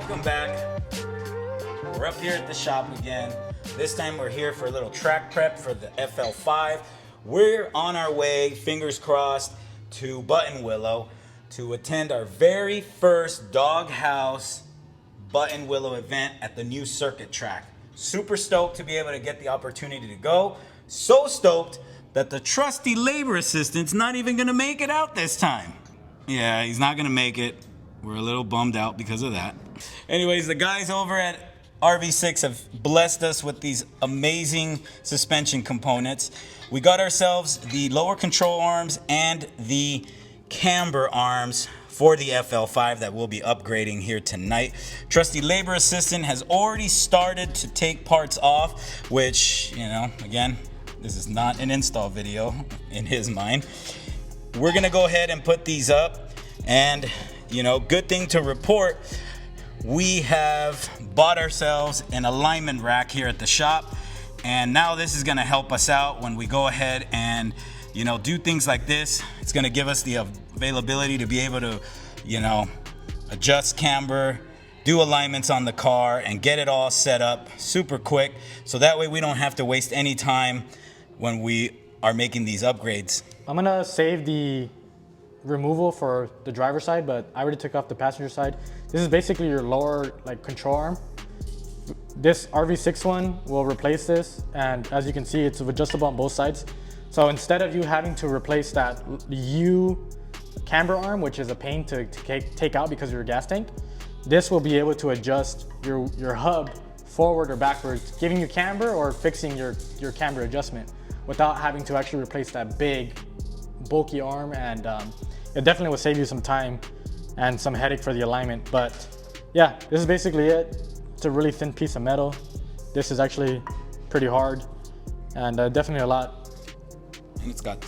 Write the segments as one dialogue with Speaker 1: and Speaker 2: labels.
Speaker 1: Welcome back. We're up here at the shop again. This time we're here for a little track prep for the FL5. We're on our way, fingers crossed, to Button Willow to attend our very first Doghouse Button Willow event at the new circuit track. Super stoked to be able to get the opportunity to go. So stoked that the trusty labor assistant's not even gonna make it out this time. Yeah, he's not gonna make it. We're a little bummed out because of that. Anyways, the guys over at RV6 have blessed us with these amazing suspension components. We got ourselves the lower control arms and the camber arms for the FL5 that we'll be upgrading here tonight. Trusty labor assistant has already started to take parts off, which, you know, again, this is not an install video in his mind. We're gonna go ahead and put these up, and you know, good thing to report, we have bought ourselves an alignment rack here at the shop, and now this is gonna help us out when we go ahead and, you know, do things like this. It's gonna give us the availability to be able to, you know, adjust camber, do alignments on the car, and get it all set up super quick, so that way we don't have to waste any time when we are making these upgrades.
Speaker 2: I'm gonna save the removal for the driver's side, but I already took off the passenger side. This is basically your lower control arm. This RV6 one will replace this, and as you can see, it's adjustable on both sides. So instead of you having to replace that U camber arm, which is a pain to take out because of your gas tank, this will be able to adjust your hub forward or backwards, giving you camber or fixing your camber adjustment without having to actually replace that big bulky arm. And it definitely will save you some time and some headache for the alignment. But yeah, this is basically it. It's a really thin piece of metal. This is actually pretty hard, and definitely a lot.
Speaker 1: And it's got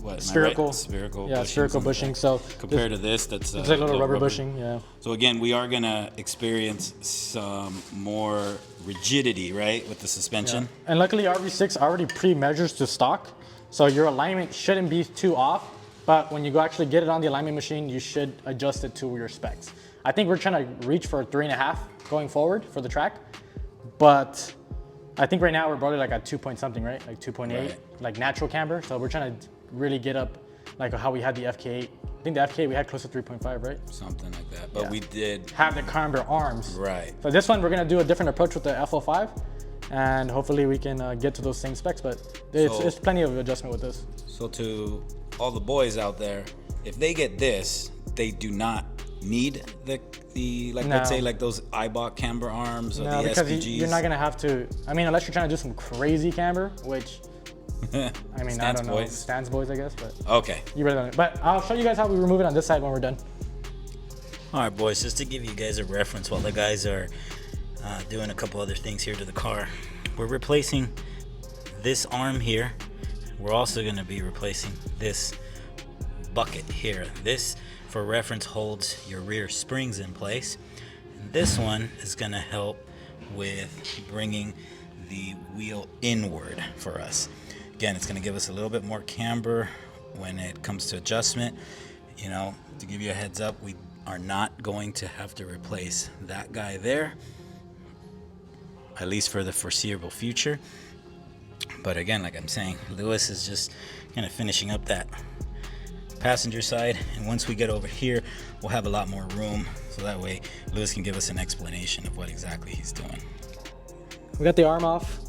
Speaker 1: what?
Speaker 2: Spherical.
Speaker 1: Right? Spherical.
Speaker 2: Yeah, spherical bushing. So
Speaker 1: compared to this, that's
Speaker 2: it's like a little rubber bushing. Yeah.
Speaker 1: So again, we are gonna experience some more rigidity, right, with the suspension.
Speaker 2: Yeah. And luckily, RV6 already pre-measures to stock, so your alignment shouldn't be too off. But when you go actually get it on the alignment machine, you should adjust it to your specs. I think we're trying to reach for 3.5 going forward for the track, but I think right now we're probably like at 2 point something, right? Like 2.8, right. Like natural camber. So we're trying to really get up like how we had the FK8. I think the FK8 we had close to 3.5, right?
Speaker 1: Something like that. But yeah, we did
Speaker 2: have the camber arms.
Speaker 1: Right.
Speaker 2: So this one we're gonna do a different approach with the FL5, and hopefully we can get to those same specs. But it's plenty of adjustment with this.
Speaker 1: So to all the boys out there, if they get this, they do not need the like, no. Let's say like those iBot camber arms or
Speaker 2: no,
Speaker 1: the
Speaker 2: because
Speaker 1: SPGs.
Speaker 2: You're not gonna have to. I mean, unless you're trying to do some crazy camber, which I mean, I don't know, stands boys, I guess. But
Speaker 1: okay,
Speaker 2: you really don't. But I'll show you guys how we remove it on this side when we're done.
Speaker 3: All right, boys, just to give you guys a reference while the guys are doing a couple other things here to the car, we're replacing this arm here. We're also going to be replacing this bucket here. This, for reference, holds your rear springs in place. And this one is going to help with bringing the wheel inward for us. Again, it's going to give us a little bit more camber when it comes to adjustment. You know, to give you a heads up, we are not going to have to replace that guy there, at least for the foreseeable future. But again, like I'm saying, Lewis is just kind of finishing up that passenger side, and once we get over here, we'll have a lot more room, so that way Lewis can give us an explanation of what exactly he's doing.
Speaker 2: We got the arm off.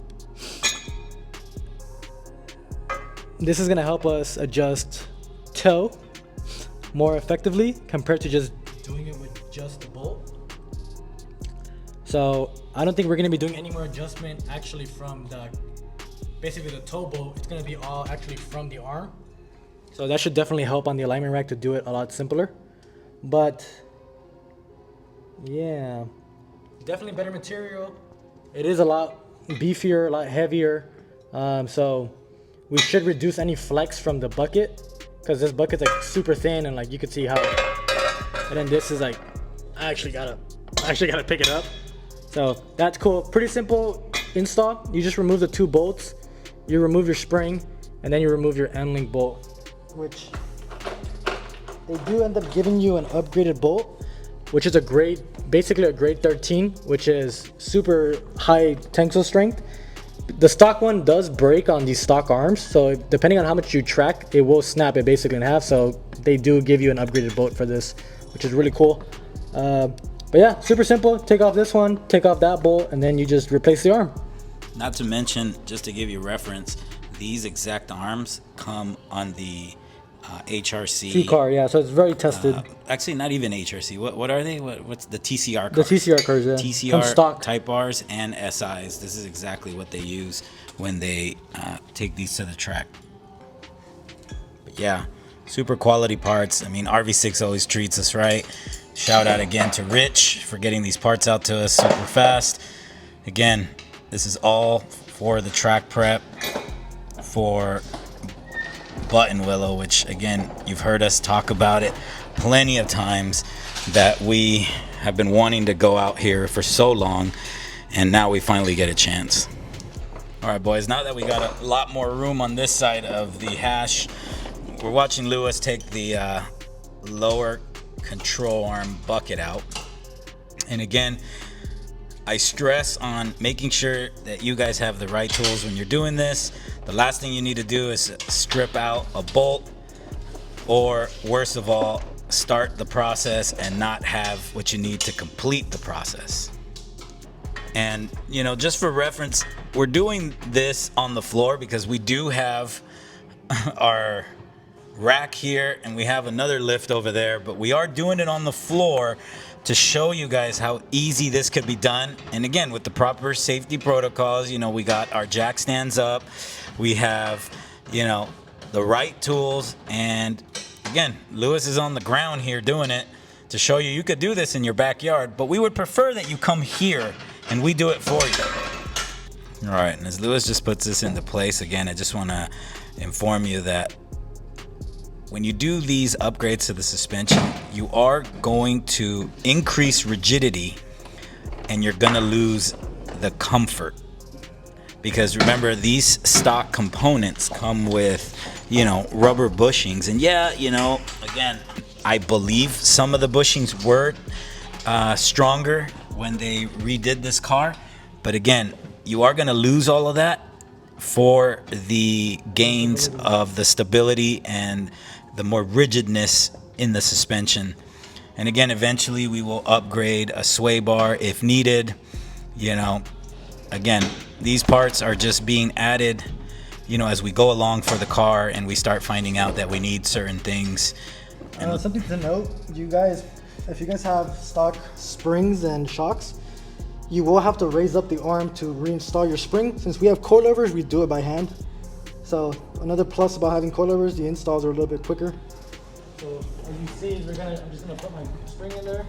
Speaker 2: This is going to help us adjust toe more effectively compared to just doing it with just the bolt. So I don't think we're going to be doing any more adjustment actually from basically the toe bolt. It's going to be all actually from the arm. So that should definitely help on the alignment rack to do it a lot simpler. But yeah, definitely better material. It is a lot beefier, a lot heavier. So we should reduce any flex from the bucket, because this bucket's like super thin, and like you can see how. And then this is like, I actually gotta pick it up. So that's cool. Pretty simple install. You just remove the 2 bolts, you remove your spring, and then you remove your end link bolt, which they do end up giving you an upgraded bolt. which is basically a grade 13, which is super high tensile strength. The stock one does break on these stock arms, so depending on how much you track, it will snap it basically in half. So they do give you an upgraded bolt for this, which is really cool. But yeah, super simple. Take off this one, take off that bolt, and then you just replace the arm.
Speaker 3: Not to mention, just to give you reference, these exact arms come on the HRC
Speaker 2: T-car, yeah, so it's very tested.
Speaker 3: Actually, not even HRC. What are they? What's the TCR cars?
Speaker 2: The TCR cars, yeah.
Speaker 3: TCR
Speaker 2: stock.
Speaker 3: Type Rs and SIs. This is exactly what they use when they take these to the track. But yeah, super quality parts. I mean, RV6 always treats us right. Shout out again to Rich for getting these parts out to us super fast. Again, this is all for the track prep for Button Willow, which again, you've heard us talk about it plenty of times, that we have been wanting to go out here for so long, and now we finally get a chance. All right, boys, now that we got a lot more room on this side of the hash, we're watching Lewis take the lower control arm bucket out. And again, I stress on making sure that you guys have the right tools when you're doing this. The last thing you need to do is strip out a bolt, or worst of all, start the process and not have what you need to complete the process. And you know, just for reference, we're doing this on the floor because we do have our rack here and we have another lift over there, but we are doing it on the floor to show you guys how easy this could be done. And again, with the proper safety protocols, you know, we got our jack stands up, we have, you know, the right tools, and again, Lewis is on the ground here doing it to show you you could do this in your backyard, but we would prefer that you come here and we do it for you. All right, and as Lewis just puts this into place, again, I just want to inform you that when you do these upgrades to the suspension, you are going to increase rigidity and you're gonna lose the comfort. Because remember, these stock components come with, you know, rubber bushings. And yeah, you know, again, I believe some of the bushings were stronger when they redid this car. But again, you are gonna lose all of that for the gains of the stability and the more rigidness in the suspension. And again, eventually we will upgrade a sway bar if needed. You know, again, these parts are just being added, you know, as we go along for the car and we start finding out that we need certain things. And
Speaker 2: Something to note, you guys, if you guys have stock springs and shocks, you will have to raise up the arm to reinstall your spring. Since we have coilovers, we do it by hand. So another plus about having coilovers, the installs are a little bit quicker. So as you see, I'm just gonna put my spring in there,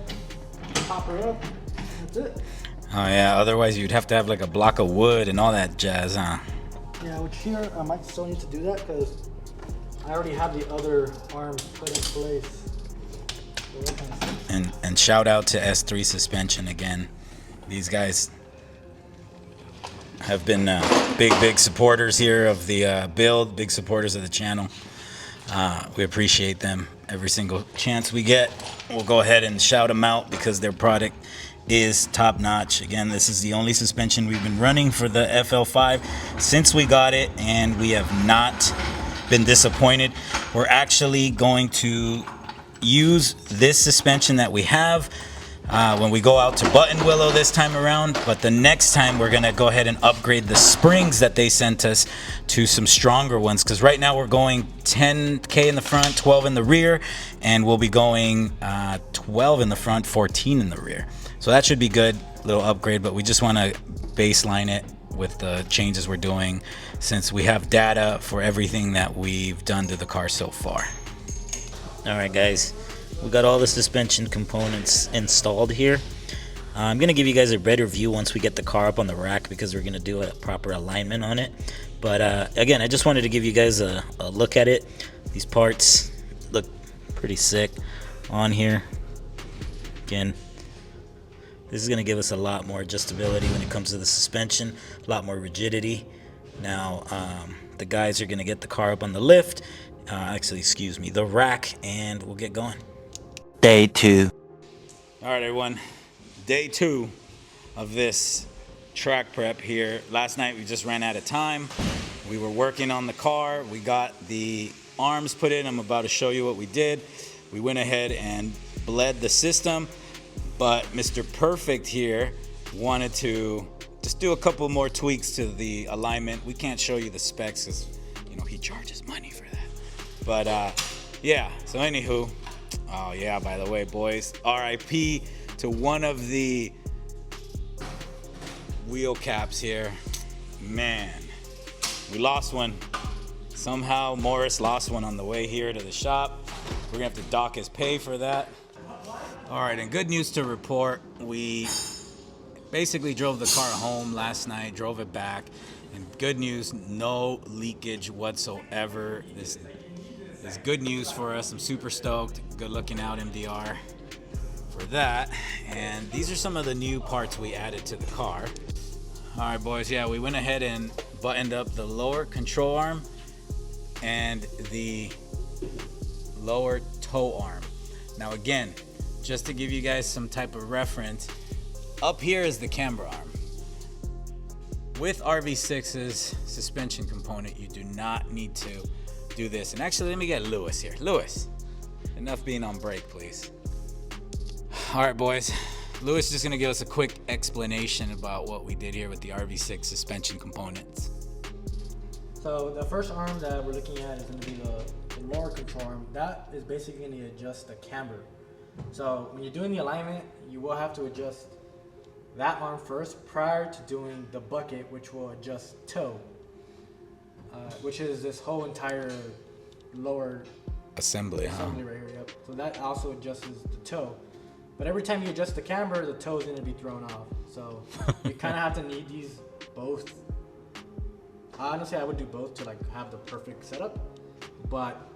Speaker 2: pop her up, that's it.
Speaker 3: oh yeah, otherwise you'd have to have like a block of wood and all that jazz, huh?
Speaker 2: Yeah, which here I might still need to do that because I already have the other arm put in place.
Speaker 3: And shout out to S3 Suspension again. These guys have been big supporters here of the build, big supporters of the channel. We appreciate them every single chance we get. We'll go ahead and shout them out because their product is top notch. Again, this is the only suspension we've been running for the FL5 since we got it, and we have not been disappointed. We're actually going to use this suspension that we have when we go out to Button Willow this time around, but the next time we're gonna go ahead and upgrade the springs that they sent us to some stronger ones, because right now we're going 10K in the front, 12 in the rear, and we'll be going 12 in the front, 14 in the rear. So that should be good, little upgrade, but we just want to baseline it with the changes we're doing since we have data for everything that we've done to the car so far. All right, guys. We got all the suspension components installed here. I'm going to give you guys a better view once we get the car up on the rack because we're going to do a proper alignment on it. But again, I just wanted to give you guys a look at it. These parts look pretty sick on here. Again, this is going to give us a lot more adjustability when it comes to the suspension, a lot more rigidity. Now, the guys are going to get the car up on the lift, the rack, and we'll get going.
Speaker 1: Day 2. All right, everyone. Day 2 of this track prep here. Last night we just ran out of time. We were working on the car. We got the arms put in. I'm about to show you what we did. We went ahead and bled the system, but Mr. Perfect here wanted to just do a couple more tweaks to the alignment. We can't show you the specs because, you know, he charges money for that. But yeah, so anywho, oh yeah, by the way, boys, RIP to one of the wheel caps here. Man, we lost one. Somehow Morris lost one on the way here to the shop. We're gonna have to dock his pay for that. All right, and good news to report. We basically drove the car home last night, drove it back, and good news, no leakage whatsoever. This is good news for us. I'm super stoked. Good looking out, MDR, for that. And these are some of the new parts we added to the car. All right, boys, yeah, we went ahead and buttoned up the lower control arm and the lower toe arm. Now again, just to give you guys some type of reference, up here is the camber arm. With RV6's suspension component, you do not need to do this. And actually, let me get Lewis here. Lewis, enough being on break, please. All right, boys. Lewis is just gonna give us a quick explanation about what we did here with the RV6 suspension components.
Speaker 2: So the first arm that we're looking at is going to be the lower control arm. That is basically going to adjust the camber. So when you're doing the alignment, you will have to adjust that arm first prior to doing the bucket, which will adjust toe, which is this whole entire lower
Speaker 1: Assembly, huh?
Speaker 2: right here. Yep. So that also adjusts the toe. But every time you adjust the camber, the toe is going to be thrown off. So you kind of have to need these both. Honestly, I would do both to like have the perfect setup. But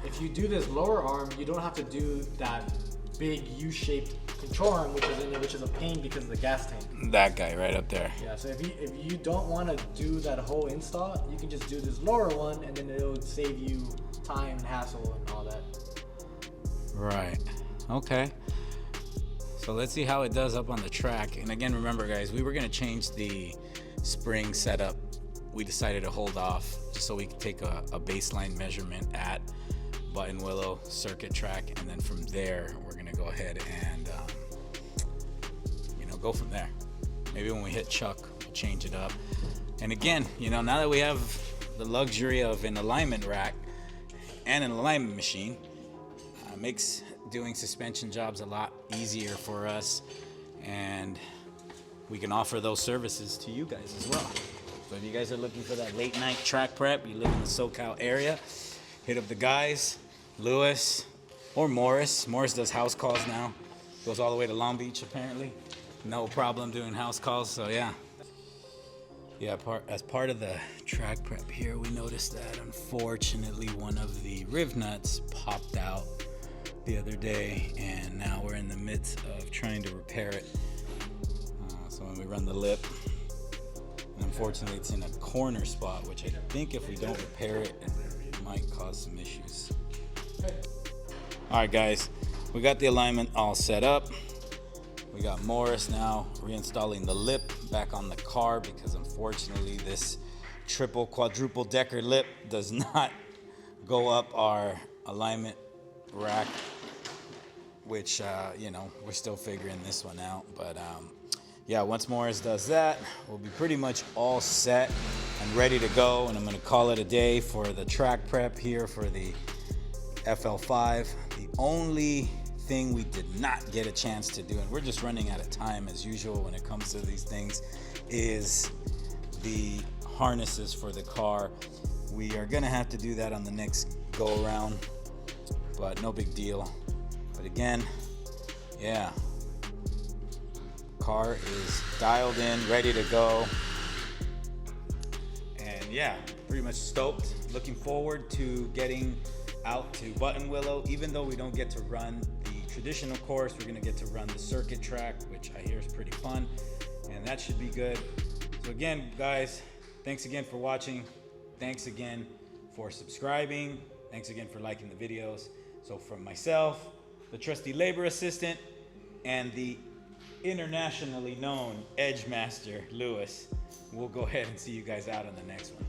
Speaker 2: if you do this lower arm, you don't have to do that big U-shaped control arm, which is a pain because of the gas tank.
Speaker 1: That guy right up there.
Speaker 2: Yeah. So if you don't want to do that whole install, you can just do this lower one, and then it'll save you time and hassle and all that.
Speaker 1: Right. Okay. So let's see how it does up on the track. And again, remember, guys, we were gonna change the spring setup. We decided to hold off just so we could take a baseline measurement at Button Willow circuit track, and then from there we're gonna go ahead and go from there. Maybe when we hit Chuck, we'll change it up. And again, now that we have the luxury of an alignment rack and an alignment machine, makes doing suspension jobs a lot easier for us, and we can offer those services to you guys as well. So if you guys are looking for that late night track prep, you live in the SoCal area, hit up the guys, Lewis or Morris. Morris does house calls now. Goes all the way to Long Beach apparently. No problem doing house calls, so yeah. Yeah, as part of the track prep here, we noticed that unfortunately one of the riv nuts popped out the other day, and now we're in the midst of trying to repair it. So when we run the lip, and unfortunately it's in a corner spot, which I think if we don't repair it, it might cause some issues. All right, guys, we got the alignment all set up. We got Morris now reinstalling the lip back on the car because unfortunately this triple quadruple decker lip does not go up our alignment rack, which we're still figuring this one out. But yeah, once Morris does that, we'll be pretty much all set and ready to go, and I'm gonna call it a day for the track prep here for the FL5. The only thing we did not get a chance to do, and we're just running out of time as usual when it comes to these things, is the harnesses for the car. We are gonna have to do that on the next go around, but no big deal. But again, yeah, car is dialed in, ready to go, and yeah, pretty much stoked. Looking forward to getting out to Button Willow. Even though we don't get to run the traditional course, we're gonna get to run the circuit track, which I hear is pretty fun, and that should be good. So again, guys, thanks again for watching. Thanks again for subscribing. Thanks again for liking the videos. So from myself, the trusty labor assistant, and the internationally known Edge Master, Lewis. We'll go ahead and see you guys out on the next one.